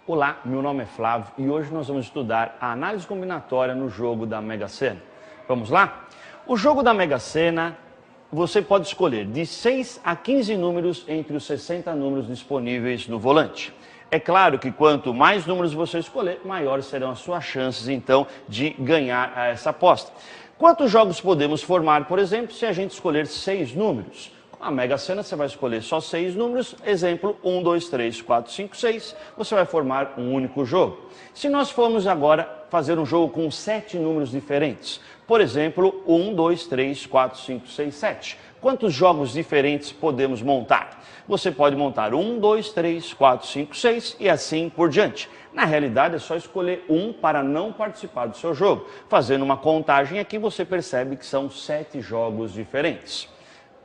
Olá, meu nome é Flávio e hoje nós vamos estudar a análise combinatória no jogo da Mega Sena. Vamos lá? O jogo da Mega Sena, você pode escolher de 6 a 15 números entre os 60 números disponíveis no volante. É claro que quanto mais números você escolher, maiores serão as suas chances, então, de ganhar essa aposta. Quantos jogos podemos formar, por exemplo, se a gente escolher 6 números? A Mega Sena você vai escolher só 6 números, exemplo, 1, 2, 3, 4, 5, 6, você vai formar um único jogo. Se nós formos agora fazer um jogo com 7 números diferentes, por exemplo, 1, 2, 3, 4, 5, 6, 7, quantos jogos diferentes podemos montar? Você pode montar 1, 2, 3, 4, 5, 6 e assim por diante. Na realidade é só escolher um para não participar do seu jogo. Fazendo uma contagem aqui você percebe que são 7 jogos diferentes.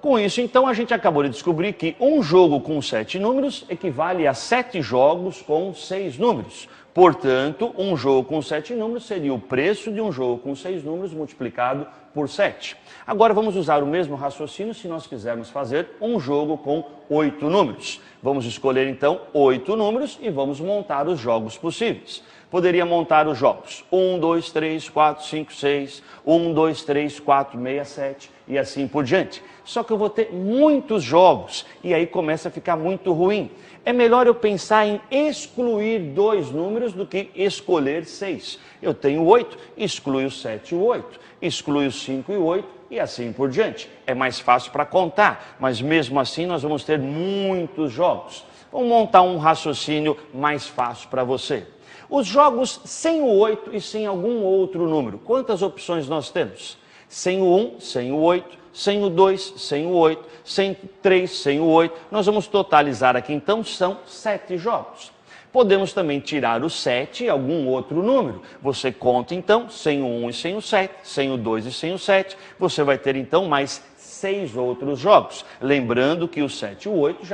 Com isso, então, a gente acabou de descobrir que um jogo com 7 números equivale a 7 jogos com 6 números. Portanto, um jogo com 7 números seria o preço de um jogo com 6 números multiplicado por 7. Agora vamos usar o mesmo raciocínio se nós quisermos fazer um jogo com 8 números. Vamos escolher, então, 8 números e vamos montar os jogos possíveis. Poderia montar os jogos 1, 2, 3, 4, 5, 6, 1, 2, 3, 4, 6, 7 e assim por diante. Só que eu vou ter muitos jogos e aí começa a ficar muito ruim. É melhor eu pensar em excluir 2 números do que escolher 6. Eu tenho 8, exclui o 7 e o 8, exclui o 5 e o 8 e assim por diante. É mais fácil para contar, mas mesmo assim nós vamos ter muitos jogos. Vamos montar um raciocínio mais fácil para você. Os jogos sem o 8 e sem algum outro número, quantas opções nós temos? Sem o 1, sem o 8, sem o 2, sem o 8, sem o 3, sem o 8. Nós vamos totalizar aqui, então, são 7 jogos. Podemos também tirar o 7 e algum outro número. Você conta, então, sem o 1 e sem o 7, sem o 2 e sem o 7. Você vai ter, então, mais 6 outros jogos. Lembrando que o 7 e o 8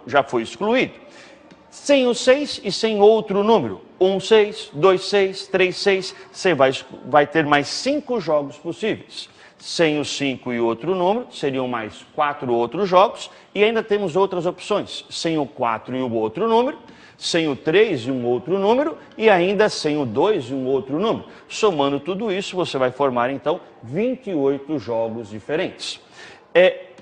já foi excluído. Sem o 6 e sem outro número, 1, 6, 2, 6, 3, 6, você vai ter mais 5 jogos possíveis. Sem o 5 e outro número, seriam mais 4 outros jogos, e ainda temos outras opções, sem o 4 e o outro número, sem o 3 e um outro número, e ainda sem o 2 e um outro número. Somando tudo isso, você vai formar, então, 28 jogos diferentes.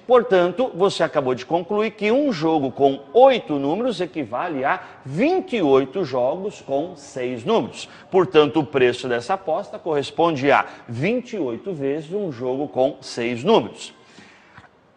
Portanto, você acabou de concluir que um jogo com 8 números equivale a 28 jogos com 6 números. Portanto, o preço dessa aposta corresponde a 28 vezes um jogo com 6 números.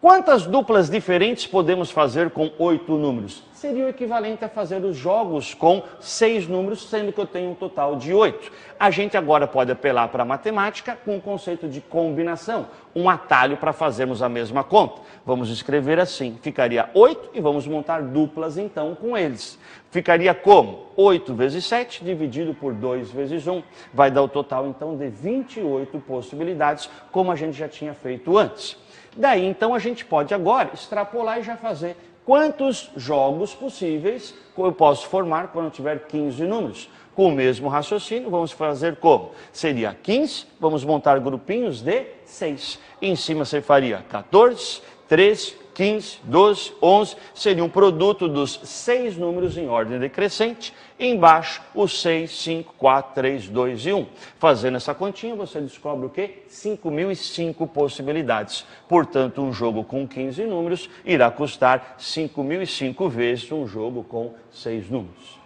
Quantas duplas diferentes podemos fazer com 8 números? Seria o equivalente a fazer os jogos com 6 números, sendo que eu tenho um total de 8. A gente agora pode apelar para a matemática com o conceito de combinação, um atalho para fazermos a mesma conta. Vamos escrever assim, ficaria 8 e vamos montar duplas então com eles. Ficaria como? 8 vezes 7 dividido por 2 vezes 1. Vai dar o total então de 28 possibilidades, como a gente já tinha feito antes. Daí, então, a gente pode agora extrapolar e já fazer quantos jogos possíveis eu posso formar quando eu tiver 15 números. Com o mesmo raciocínio, vamos fazer como? Seria 15, vamos montar grupinhos de 6. Em cima você faria 14, 13, 15, 12, 11, seria um produto dos 6 números em ordem decrescente, e embaixo os 6, 5, 4, 3, 2 e 1. Fazendo essa continha, você descobre o quê? 5.005 possibilidades. Portanto, um jogo com 15 números irá custar 5.005 vezes um jogo com 6 números.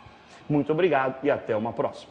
Muito obrigado e até uma próxima.